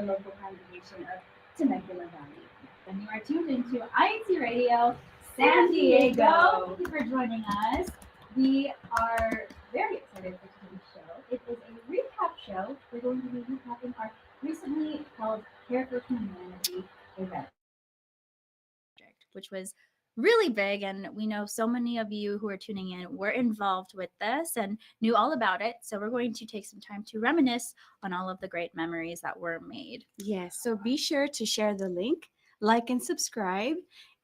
local congregation of Temecula Valley. And you are tuned into INCRadio San Diego. Thank you for joining us. We are very excited for today's show. It is a recap show. We're going to be recapping our recently held Care for Humanity event, which was really big, and we know so many of you who are tuning in were involved with this and knew all about it. So we're going to take some time to reminisce on all of the great memories that were made. Yes, so be sure to share the link, like and subscribe,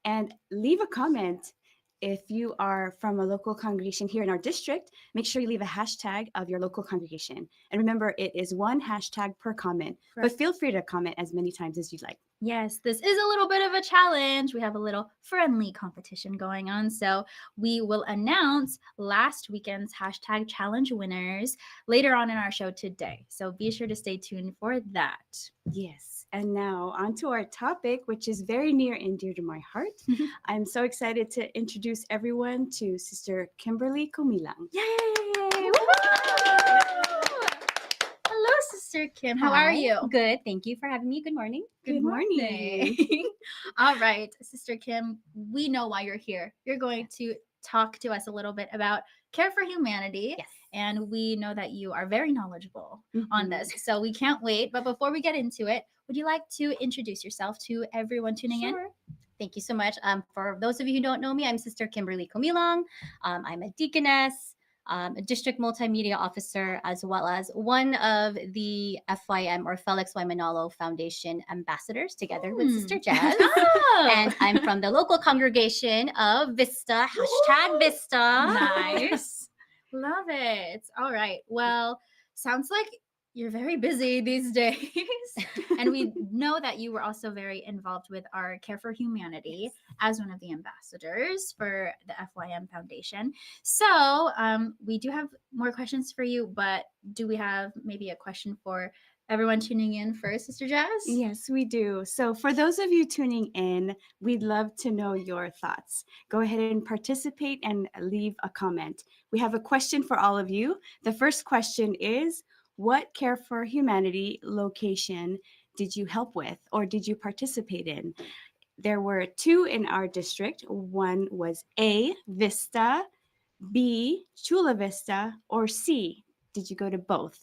and leave a comment. If you are from a local congregation here in our district, make sure you leave a hashtag of your local congregation. And remember, it is one hashtag per comment, but feel free to comment as many times as you'd like. Yes, this is a little bit of a challenge. We have a little friendly competition going on. So we will announce last weekend's hashtag challenge winners later on in our show today. So be sure to stay tuned for that. Yes. And now on to our topic, which is very near and dear to my heart. I'm so excited to introduce everyone to Sister Kimberly Comilang. Yay! Hello, Sister Kim. How are you? Good. Thank you for having me. Good morning. Good morning. All right, Sister Kim, we know why you're here. You're going to talk to us a little bit about Care for Humanity. Yes. And we know that you are very knowledgeable on this. So we can't wait. But before we get into it, would you like to introduce yourself to everyone tuning in? Thank you so much. For those of you who don't know me, I'm Sister Kimberly Comilang. I'm a deaconess, a district multimedia officer, as well as one of the FYM or Felix Y. Manalo Foundation ambassadors together with Sister Jazz. And I'm from the local congregation of Vista, hashtag Vista. Nice. Love it. All right. Well, sounds like you're very busy these days. And we know that you were also very involved with our Care for Humanity as one of the ambassadors for the FYM Foundation. So we do have more questions for you, but do we have maybe a question for everyone tuning in first, Sister Jazz? Yes, we do. So for those of you tuning in, we'd love to know your thoughts. Go ahead and participate and leave a comment. We have a question for all of you. The first question is, what Care for Humanity location did you help with or did you participate in? There were two in our district. One was A, Vista, B, Chula Vista, or C, did you go to both?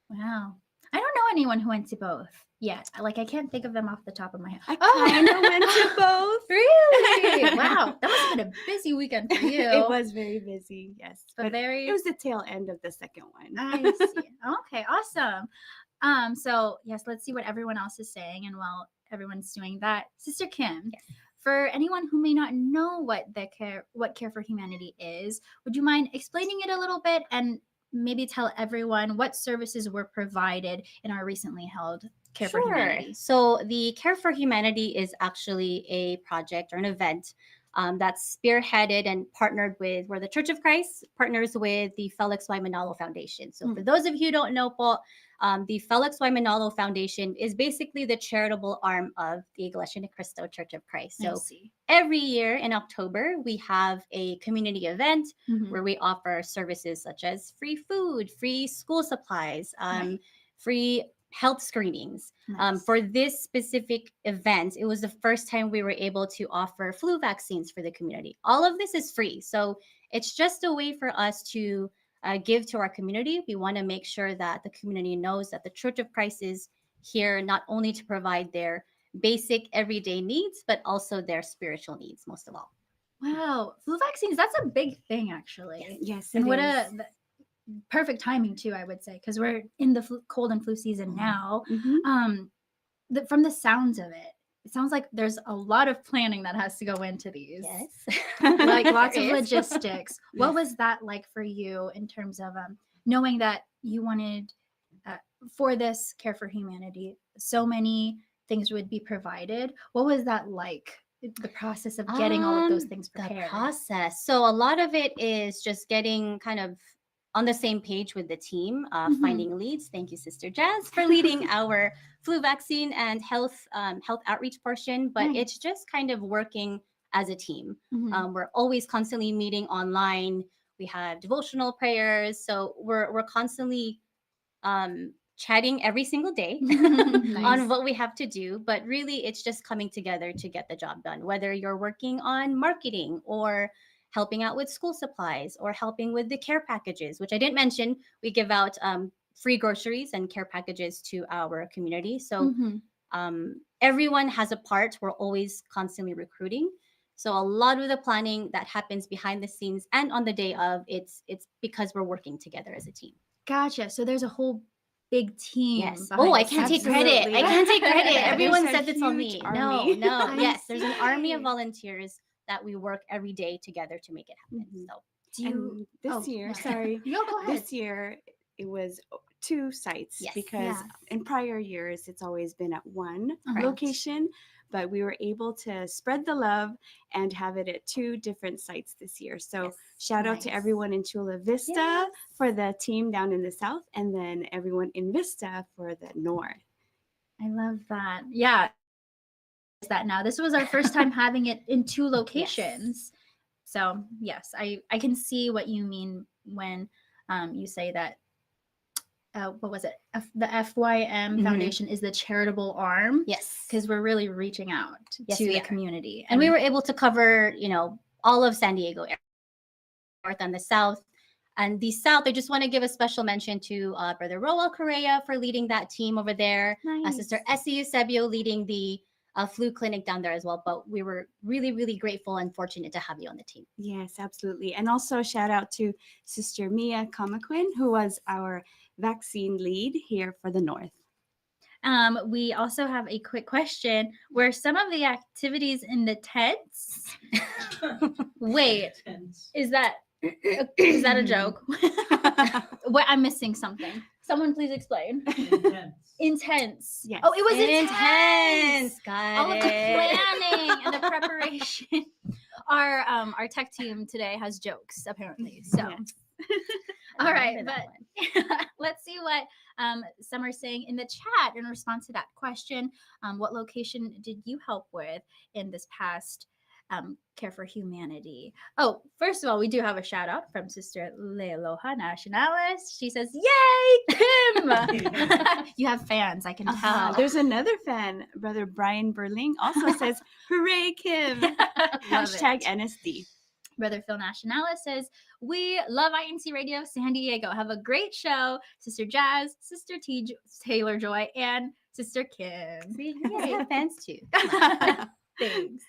Wow. I don't know anyone who went to both yet. Like, I can't think of them off the top of my head. I kind of went to both. Really? Wow. That must have been a busy weekend for you. It was very busy, yes. But it was the tail end of the second one. I see. Okay, awesome. So, yes, let's see what everyone else is saying. And while everyone's doing that, Sister Kim, for anyone who may not know what Care for Humanity is, would you mind explaining it a little bit and maybe tell everyone what services were provided in our recently held Care for Humanity? So the Care for Humanity is actually a project or an event that's spearheaded and partnered with, where the Church of Christ partners with the Felix Y. Manalo Foundation. So for those of you who don't know, the Felix Y. Manalo Foundation is basically the charitable arm of the Iglesianicristo Church of Christ. So every year in October, we have a community event where we offer services such as free food, free school supplies, free health screenings. For this specific event, it was the first time we were able to offer flu vaccines for the community. All of this is free. So it's just a way for us to give to our community. We want to make sure that the community knows that the Church of Christ is here not only to provide their basic everyday needs, but also their spiritual needs, most of all. Wow. Flu vaccines, that's a big thing, actually. Yes, and it what is. a perfect timing, too, I would say, because we're in the cold and flu season now. From the sounds of it, it sounds like there's a lot of planning that has to go into these. Yes. Like lots of logistics. What was that like for you in terms of knowing that you wanted for this Care for Humanity, so many things would be provided? What was that like? The process of getting all of those things prepared. The process. So a lot of it is just getting kind of on the same page with the team, finding leads. Thank you, Sister Jazz, for leading our flu vaccine and health outreach portion. But it's just kind of working as a team. We're always constantly meeting online. We have devotional prayers. So we're constantly chatting every single day Nice. on what we have to do, but really it's just coming together to get the job done, whether you're working on marketing or helping out with school supplies or helping with the care packages, which I didn't mention. We give out free groceries and care packages to our community. So everyone has a part. We're always constantly recruiting. So a lot of the planning that happens behind the scenes and on the day of, it's because we're working together as a team. Gotcha. So there's a whole big team. Yes. behind Oh, I the can't take scenes. credit. I can't take credit. There's Everyone a says it's on huge me. army. No. I Yes, there's an army of see. volunteers that we work every day together to make it happen. Mhm. So Do you? And oh, this year, yeah. sorry, No, go ahead. this year it was 2 sites Yes. because Yeah. in prior years it's always been at one Correct. location, but we were able to spread the love and have it at 2 different sites this year. So yes. shout out to Nice. everyone in Chula Vista Yes. for the team down in the south, and then everyone in Vista for the north. I love that. Yeah. Is that now? This was our first time having it in 2 locations. So yes, I can see what you mean when you say that. What was it? The FYM Mhm. Foundation is the charitable arm. Yes. Because we're really reaching out Yes, to we the are. community. And we were able to cover, all of San Diego area, north and the south. And the south, I just want to give a special mention to Brother Roel Correa for leading that team over there. Sister Essie Eusebio leading the flu clinic down there as well. But we were really, really grateful and fortunate to have you on the team. Yes, absolutely. And also shout out to Sister Mia Kamaquin, who was our vaccine lead here for the north. We also have a quick question. Were some of the activities in the tents? Wait, is that a joke? What, I'm missing something. Someone please explain. Intense. Yes. Oh, it was intense. Got All of the it. planning and the preparation. Our tech team today has jokes apparently. So Yes. all right, Remember that but one. let's see what some are saying in the chat in response to that question. What location did you help with in this past Care for Humanity? Oh, first of all, we do have a shout out from Sister Lealoha Nationalis. She says, "Yay, Kim!" You have fans, I can tell. There's another fan, Brother Brian Berling, also says, "Hooray, Kim!" Hashtag NSD. Brother Phil Nationalis says, "We love INCRadio San Diego. Have a great show. Sister Jazz, Sister Taylor Joy, and Sister Kim." See, I have fans too. Thanks.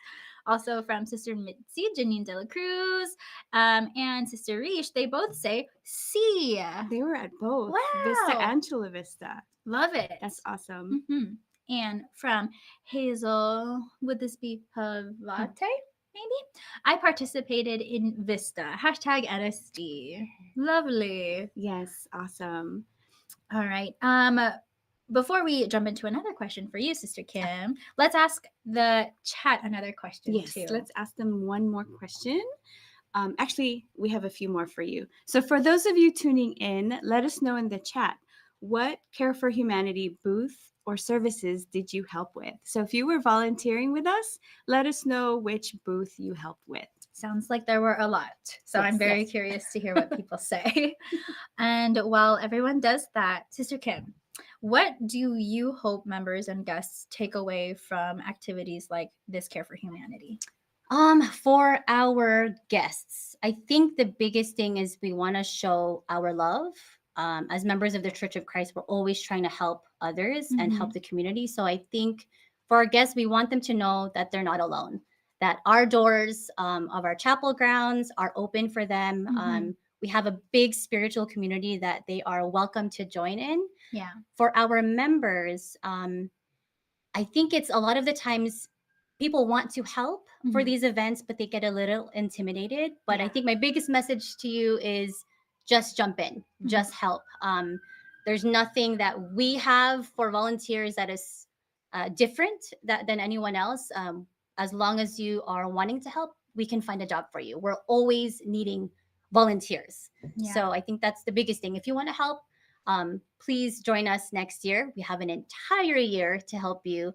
Also from Sister Mitzi, Janine De La Cruz, and Sister Rish, they both say, "See." They were at both Wow. Vista and Chula Vista. Love it. That's awesome. Mhm. And from Hazel, would this be Pavate? Maybe. "I participated in Vista. Hashtag NSD. Lovely." Yes, awesome. All right. Before we jump into another question for you, Sister Kim, let's ask the chat another question Yes, too. let's ask them one more question. Actually, we have a few more for you. So for those of you tuning in, let us know in the chat, what Care for Humanity booth or services did you help with? So if you were volunteering with us, let us know which booth you helped with. Sounds like there were a lot. So I'm Yes, very yes. curious to hear what people say. And while everyone does that, Sister Kim, what do you hope members and guests take away from activities like this Care for Humanity? For our guests, I think the biggest thing is we want to show our love. As members of the Church of Christ, we're always trying to help others and help the community. So I think for our guests, we want them to know that they're not alone, that our doors of our chapel grounds are open for them. Mhm. We have a big spiritual community that they are welcome to join in. Yeah. For our members, I think it's a lot of the times people want to help for Mhm. these events, but they get a little intimidated. But I Yeah. think my biggest message to you is just jump in, just help. There's nothing that we have for volunteers that is different than anyone else. As long as you are wanting to help, we can find a job for you. We're always needing volunteers. Yeah. So I think that's the biggest thing. If you want to help, please join us next year. We have an entire year to help you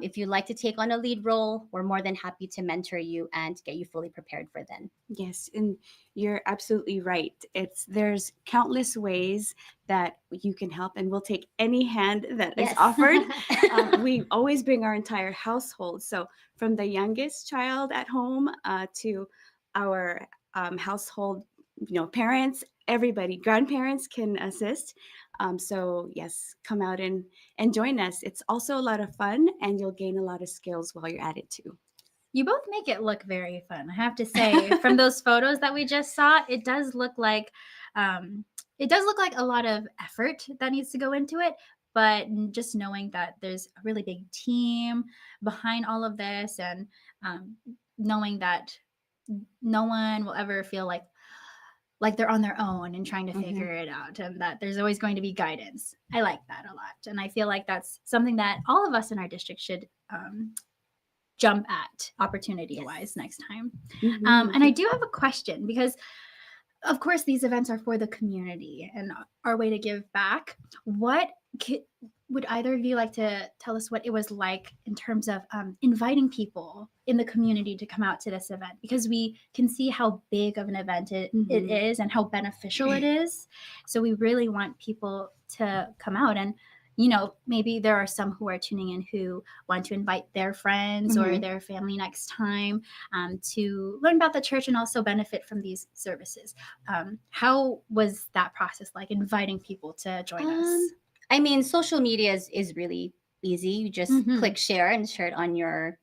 If you'd like to take on a lead role, we're more than happy to mentor you and get you fully prepared for then. Yes, and you're absolutely right. There's countless ways that you can help, and we'll take any hand that is Yes. offered. We always bring our entire household. So from the youngest child at home to our household, parents, everybody, grandparents can assist. So yes, come out and join us. It's also a lot of fun, and you'll gain a lot of skills while you're at it too. You both make it look very fun. I have to say, from those photos that we just saw, it does look like a lot of effort that needs to go into it. But just knowing that there's a really big team behind all of this, and knowing that no one will ever feel like they're on their own and trying to figure it out, and that there's always going to be guidance. I like that a lot. And I feel like that's something that all of us in our district should jump at opportunity-wise next time. And I do have a question, because of course these events are for the community and our way to give back. Would either of you like to tell us what it was like in terms of inviting people in the community to come out to this event? Because we can see how big of an event it is and how beneficial it is. So we really want people to come out. And, maybe there are some who are tuning in who want to invite their friends or their family next time to learn about the church and also benefit from these services. How was that process like, inviting people to join us? I mean, social media is really easy. You just click share and share it on your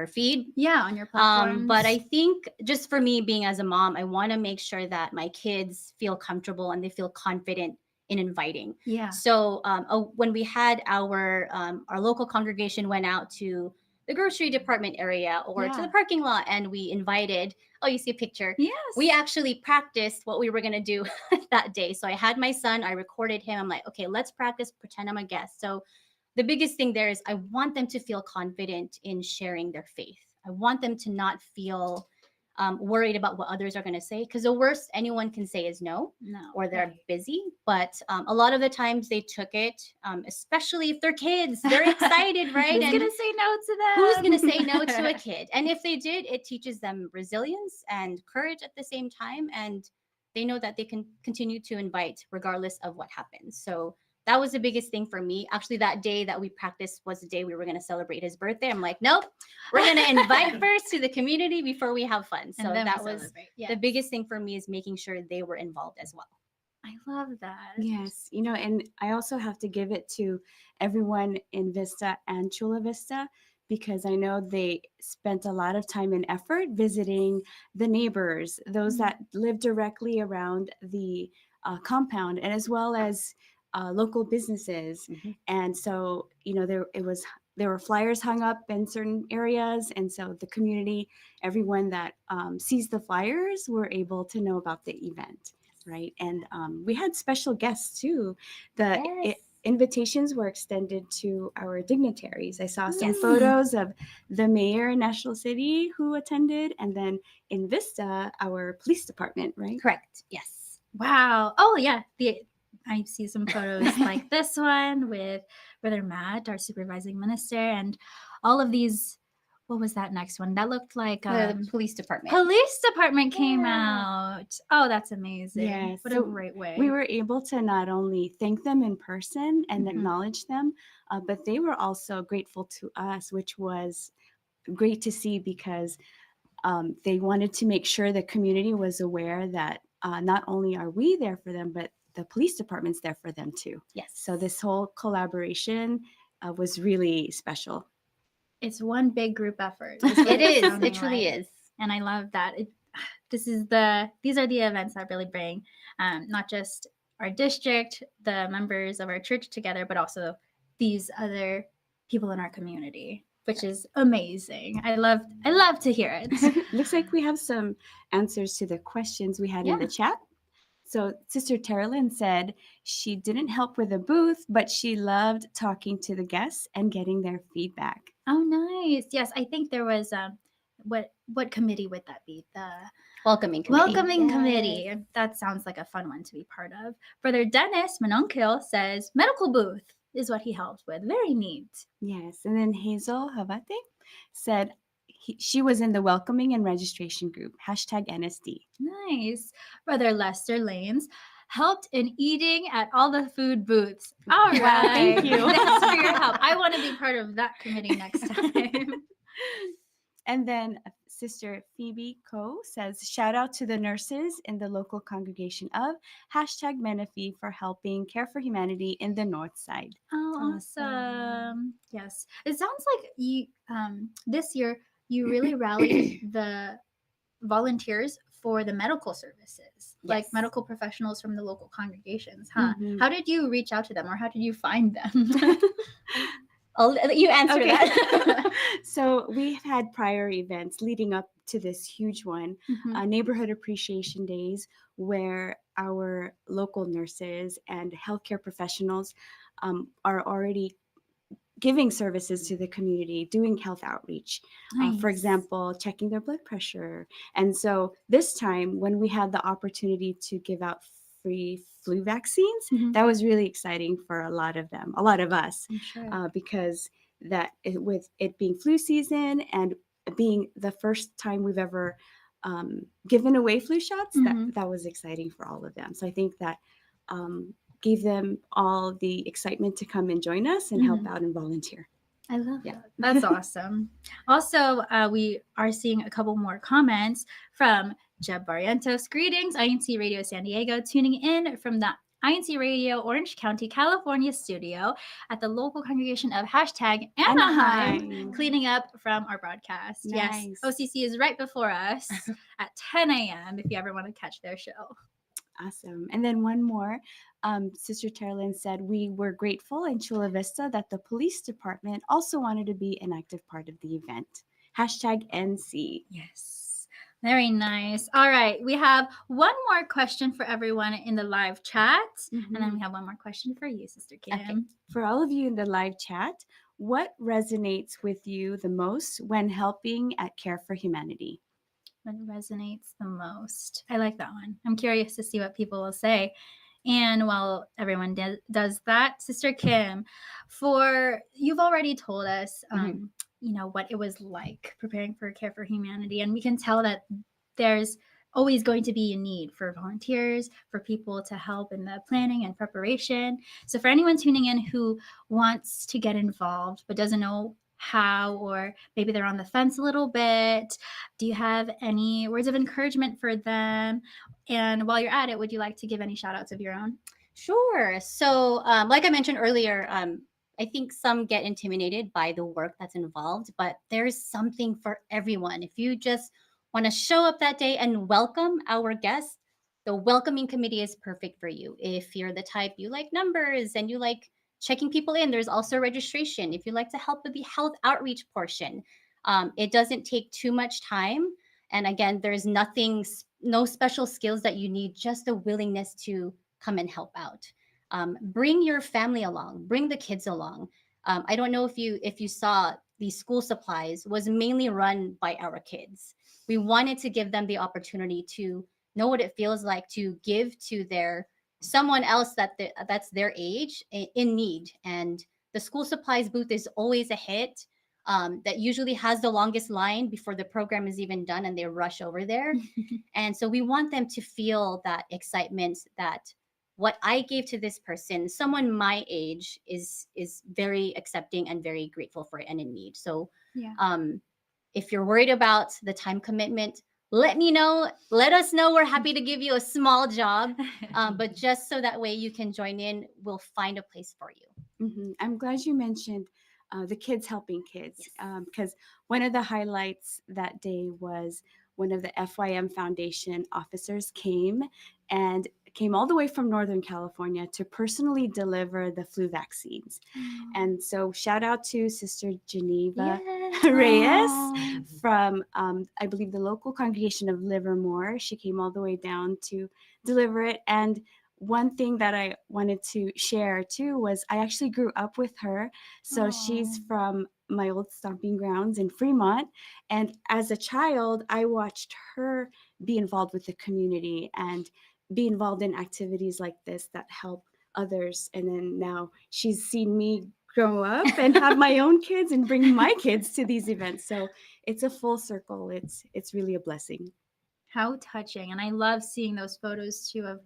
feed. Yeah, on your platforms. But I think just for me, being as a mom, I want to make sure that my kids feel comfortable and they feel confident in inviting. Yeah. So when we had our local congregation went out to the grocery department area or to the parking lot, and we invited, you see a picture. Yes. We actually practiced what we were going to do that day. So I had my son, I recorded him. I'm like, okay, let's practice, pretend I'm a guest. So the biggest thing there is I want them to feel confident in sharing their faith. I want them to not feel worried about what others are going to say, because the worst anyone can say is no, or they're busy. But a lot of the times they took it, especially if they're kids, they're excited, right? Who's going to say no to them? Who's going to say no to a kid? And if they did, it teaches them resilience and courage at the same time. And they know that they can continue to invite regardless of what happens. So that was the biggest thing for me. Actually, that day that we practiced was the day we were going to celebrate his birthday. I'm like, nope, we're going to invite first to the community before we have fun. So that was the biggest thing for me, is making sure they were involved as well. I love that. Yes, and I also have to give it to everyone in Vista and Chula Vista, because I know they spent a lot of time and effort visiting the neighbors, those that live directly around the compound, and as well as local businesses. And so, there were flyers hung up in certain areas. And so the community, everyone that sees the flyers, were able to know about the event, right? And we had special guests too. Invitations were extended to our dignitaries. I saw some photos of the mayor in National City who attended, and then in Vista, our police department, right? Correct. Yes. Wow. Oh, yeah. I see some photos like this one with Brother Matt, our supervising minister, and all of these. What was that next one? That looked like the police department. Police department came out. Oh, that's amazing. Yeah, what a great way. We were able to not only thank them in person and acknowledge them, but they were also grateful to us, which was great to see, because they wanted to make sure the community was aware that not only are we there for them, but the police department's there for them too. Yes. So this whole collaboration was really special. It's one big group effort. It is. It truly is. And I love that. These are the events that really bring not just our district, the members of our church together, but also these other people in our community, which is amazing. I love to hear it. Looks like we have some answers to the questions we had in the chat. So Sister Terilyn said she didn't help with the booth, but she loved talking to the guests and getting their feedback. Oh, nice. Yes, I think there was what committee would that be? The welcoming committee. Committee. That sounds like a fun one to be part of. Brother Dennis Manonkil says medical booth. is what he helped with. Very neat. Yes. And then Hazel Havate said she was in the welcoming and registration group, #NSD. Nice. Brother Lester Lanes helped in eating at all the food booths. All right. Wow, thank you. Thanks for your help. I want to be part of that committee next time. And then Sister Phoebe Coe says, shout out to the nurses in the local congregation of #Menifee for helping Care for Humanity in the North Side. Oh, awesome. Yes. It sounds like you this year you really rallied the volunteers for the medical services, like Yes. medical professionals from the local congregations, huh? Mhm. How did you reach out to them or how did you find them? I'll let you answer that. So we've had prior events leading up to this huge one, Mhm. neighborhood appreciation days, where our local nurses and healthcare professionals are already giving services to the community, doing health outreach. For Nice. example, checking their blood pressure. And so this time, when we had the opportunity to give out free flu vaccines, Mhm. that was really exciting for a lot of them, a lot of us, I'm sure. because with it being flu season and being the first time we've ever given away flu shots, Mhm. that was exciting for all of them. So I think that gave them all the excitement to come and join us and help Mhm. out and volunteer. I love Yeah. that. That's awesome. Also, we are seeing a couple more comments from Jeb Barrientos. Greetings, INC Radio San Diego, tuning in from the INC Radio Orange County, California studio at the local congregation of #Anaheim, Anaheim. cleaning up from our broadcast. Nice. Yes, OCC is right before us at 10 a.m. if you ever want to catch their show. Awesome. And then one more. Sister Terlin said, we were grateful in Chula Vista that the police department also wanted to be an active part of the event. #NC. Yes. Very nice. All right. We have one more question for everyone in the live chat. And then we have one more question for you, Sister Kim. Okay. For all of you in the live chat, what resonates with you the most when helping at Care for Humanity? What resonates the most? I like that one. I'm curious to see what people will say. And while everyone does that, Sister Kim, you've already told us, what it was like preparing for Care for Humanity, and we can tell that there's always going to be a need for volunteers, for people to help in the planning and preparation. So for anyone tuning in who wants to get involved but doesn't know how, or maybe they're on the fence a little bit, do you have any words of encouragement for them? And while you're at it, would you like to give any shout outs of your own? Sure. So, like I mentioned earlier, I think some get intimidated by the work that's involved, but there's something for everyone. If you just want to show up that day and welcome our guests, the welcoming committee is perfect for you. If you're the type you like numbers and you like checking people in, there's also registration. If you like to help with the health outreach portion, it doesn't take too much time. And again, there's no special skills that you need, just a willingness to come and help out. Bring your family along, bring the kids along. I don't know if you saw, the school supplies was mainly run by our kids. We wanted to give them the opportunity to know what it feels like to give to someone else that's their age in need. And the school supplies booth is always a hit. That usually has the longest line before the program is even done, and they rush over there. And so we want them to feel that excitement, that what I gave to this person, someone my age, is very accepting and very grateful for it and in need. So if you're worried about the time commitment, let me know. Let us know. We're happy to give you a small job, but just so that way you can join in, we'll find a place for you. I'm glad you mentioned the kids helping kids, because one of the highlights that day was one of the FYM Foundation officers came all the way from Northern California to personally deliver the flu vaccines. And so shout out to Sister Geneva Reyes from, I believe, the local congregation of Livermore. She came all the way down to deliver it. And one thing that I wanted to share too was I actually grew up with her. So she's from my old stomping grounds in Fremont. And as a child, I watched her be involved with the community and be involved in activities like this that help others. And then now she's seen me grow up and have my own kids and bring my kids to these events. So it's a full circle. It's really a blessing. How touching. And I love seeing those photos too of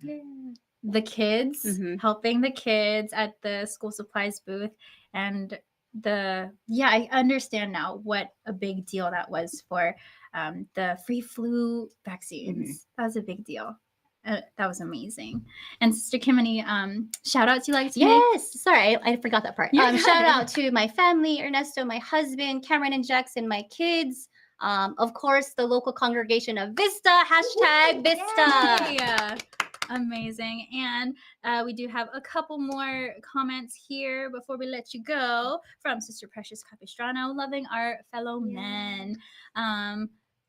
the kids Mhm. helping the kids at the school supplies booth. And I understand now what a big deal that was for the free flu vaccines. That was a big deal. That was amazing. And Sister Kimani, shout outs you like to make? Yes. Sorry, I forgot that part. You're Shout good. out to my family, Ernesto, my husband, Cameron and Jackson, my kids. Of course, the local congregation of Vista, hashtag Vista. Yay! Amazing. And we do have a couple more comments here before we let you go from Sister Precious Capistrano, loving our fellow men.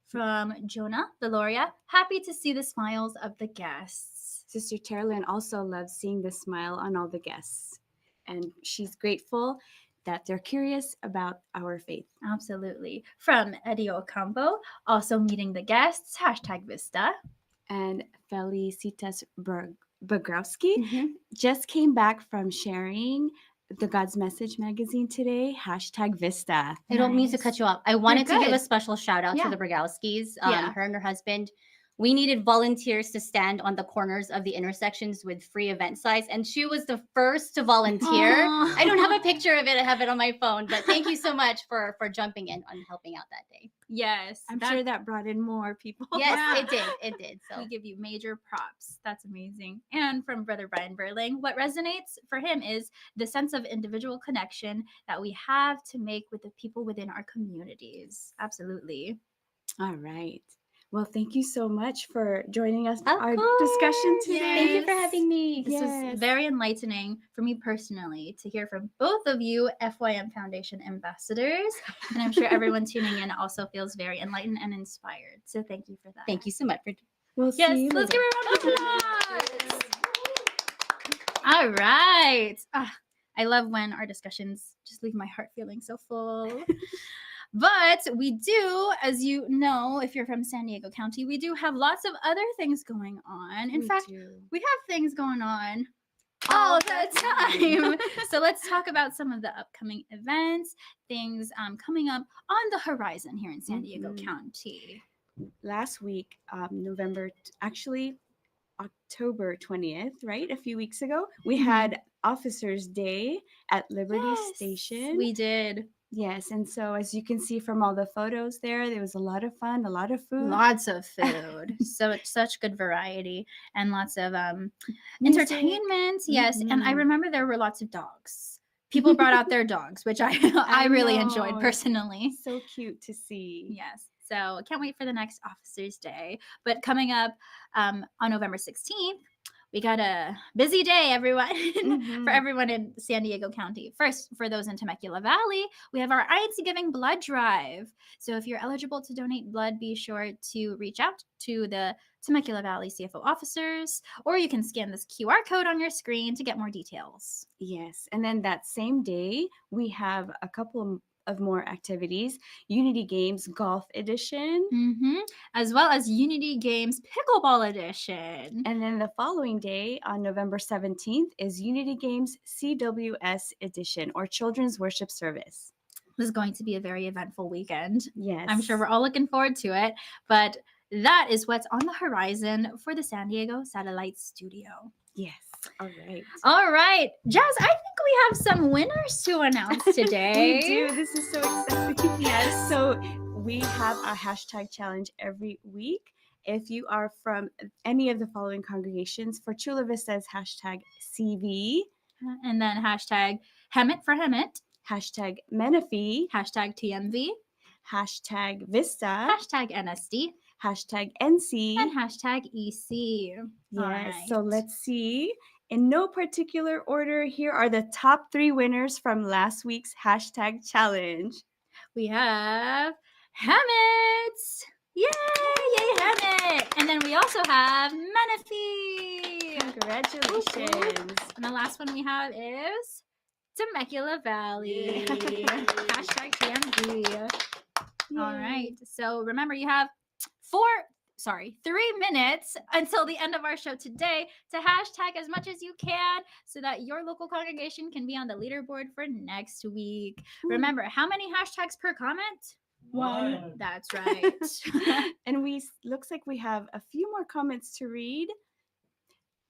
From Jonah Valoria, happy to see the smiles of the guests. Sister Terlyn also loves seeing the smile on all the guests. And she's grateful that they're curious about our faith. Absolutely. From Eddie Ocampo, also meeting the guests, hashtag Vista. And Felicitas Bogrowski just came back from sharing the God's Message magazine today, hashtag Vista. I don't mean to Nice. cut you off. I wanted to give good. a special shout out Yeah. to the Brogowskis, Yeah. her and her husband. We needed volunteers to stand on the corners of the intersections with free event signs, and she was the first to volunteer. Aw. I don't have a picture of it. I have it on my phone, but thank you so much for jumping in and helping out that day. Yes. I'm sure that brought in more people. Yes, Yeah. it did. It did. So We give you major props. That's amazing. And from Brother Brian Burling, what resonates for him is the sense of individual connection that we have to make with the people within our communities. Absolutely. All right. Well, thank you so much for joining us Of our discussion course. today. Thank you for having me. This Yes. was very enlightening for me personally to hear from both of you FYM Foundation ambassadors. And I'm sure everyone tuning in also feels very enlightened and inspired. So thank you for that. Thank you so much for We'll see Yes, you let's later. give her a round of applause. All right. I love when our discussions just leave my heart feeling so full. But we do, as you know, if you're from San Diego County, we do have lots of other things going on. In fact, we have things going on all the time. So let's talk about some of the upcoming events, things coming up on the horizon here in San Diego County. Last week, October 20th, right? A few weeks ago, we had Officers Day at Liberty Station. We did. Yes, and so as you can see from all the photos there was a lot of fun, a lot of food. Lots of food. Such good variety and lots of Music. entertainment. Yes. And I Mhm. remember there were lots of dogs. People brought out their dogs, which I really enjoyed know. personally. So cute to see. Yes. So I can't wait for the next Officers Day. But coming up on November 16th, we got a busy day, everyone, for everyone in San Diego County. First, for those in Temecula Valley, we have our INC Giving Blood Drive. So if you're eligible to donate blood, be sure to reach out to the Temecula Valley CFO officers, or you can scan this QR code on your screen to get more details. Yes, and then that same day, we have a couple of more activities. Unity Games Golf Edition. As well as Unity Games Pickleball Edition. And then the following day, on November 17th, is Unity Games CWS Edition, or Children's Worship Service. This is going to be a very eventful weekend. Yes. I'm sure we're all looking forward to it. But that is what's on the horizon for the San Diego Satellite Studio. Yes. All right. All right. Jazz, I think we have some winners to announce today. We do. This is so exciting. Yes. So we have a hashtag challenge every week. If you are from any of the following congregations, for Chula Vista's hashtag CV, And then hashtag Hemet for Hemet, hashtag Menifee, hashtag TMV, hashtag Vista, hashtag NSD, hashtag NC. and hashtag EC. Yes. So let's see. In no particular order, here are the top 3 winners from last week's hashtag challenge. We have Hemet. Yay, Hemet. And then we also have Menifee. Congratulations. And the last one we have is Temecula Valley. Hashtag TMV. All right. So remember, you have 4 3 minutes until the end of our show today to hashtag as much as you can so that your local congregation can be on the leaderboard for next week. Remember, how many hashtags per comment? One. That's right. And looks like we have a few more comments to read.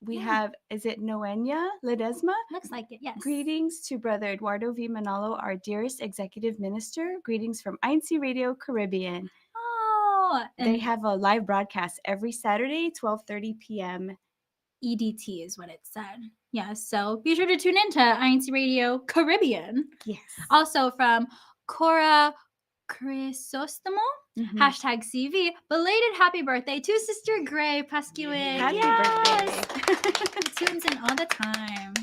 We have, is it Noelia Ledesma? Looks like it, yes. Greetings to Brother Eduardo V. Manalo, our dearest executive minister. Greetings from INCRadio Caribbean. Oh, They and have a live broadcast every Saturday, 12:30 p.m. EDT is what it said. Yeah, so be sure to tune in to INC Radio Caribbean. Yes. Also from Cora Crisostomo, Mhm. hashtag CV, belated happy birthday to Sister Gray Pascuin. Happy birthday. She tunes in all the time.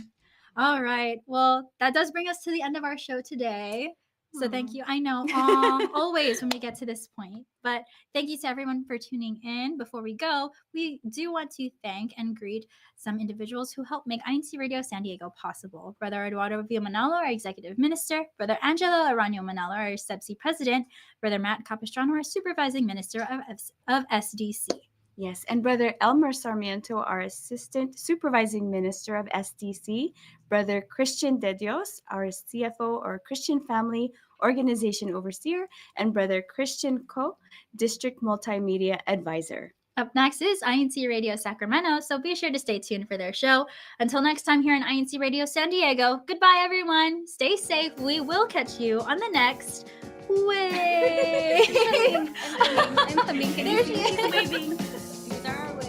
All right. Well, that does bring us to the end of our show today. So thank you. I know always when we get to this point, but thank you to everyone for tuning in. Before we go, we do want to thank and greet some individuals who helped make INC Radio San Diego possible. Brother Eduardo V. Manalo, our executive minister, Brother Angelo Aranio Manalo, our SEBC president, Brother Matt Capistrano, our supervising minister of SDC. Yes, and Brother Elmer Sarmiento, our assistant supervising minister of SDC, Brother Christian De Dios, our CFO or Christian Family Organization overseer, and Brother Christian Co, district multimedia advisor. Up next is INC Radio Sacramento, so be sure to stay tuned for their show. Until next time here on INC Radio San Diego, goodbye everyone. Stay safe. We will catch you on the next wave. I'm coming. Can There you she see? is waving. These are our waves.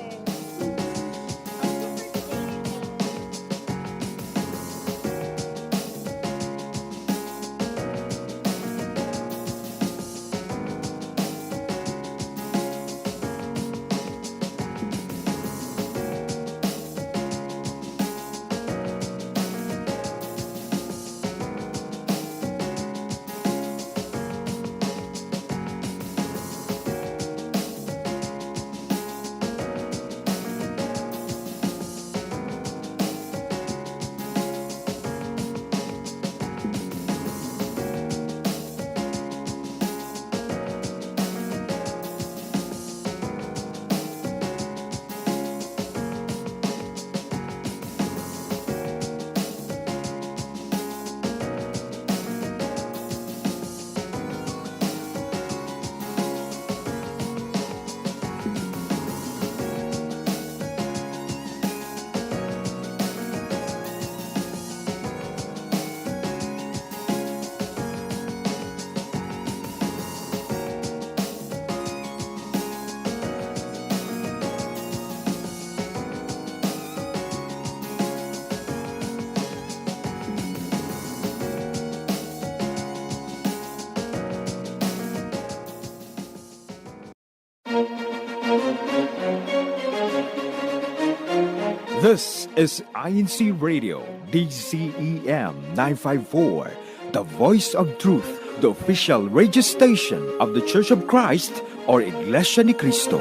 This is INC Radio, DCEM 954, the voice of truth, the official radio station of the Church of Christ or Iglesianicristo.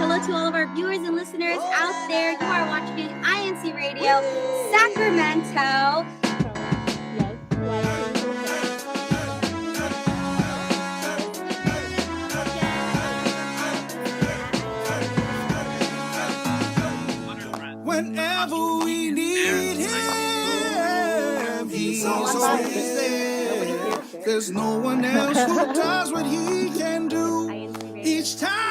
Hello to all of our viewers and listeners out there. You are watching INC Radio Sacramento. Whenever we need him, he's always there. There's no one else who does what he can do. Each time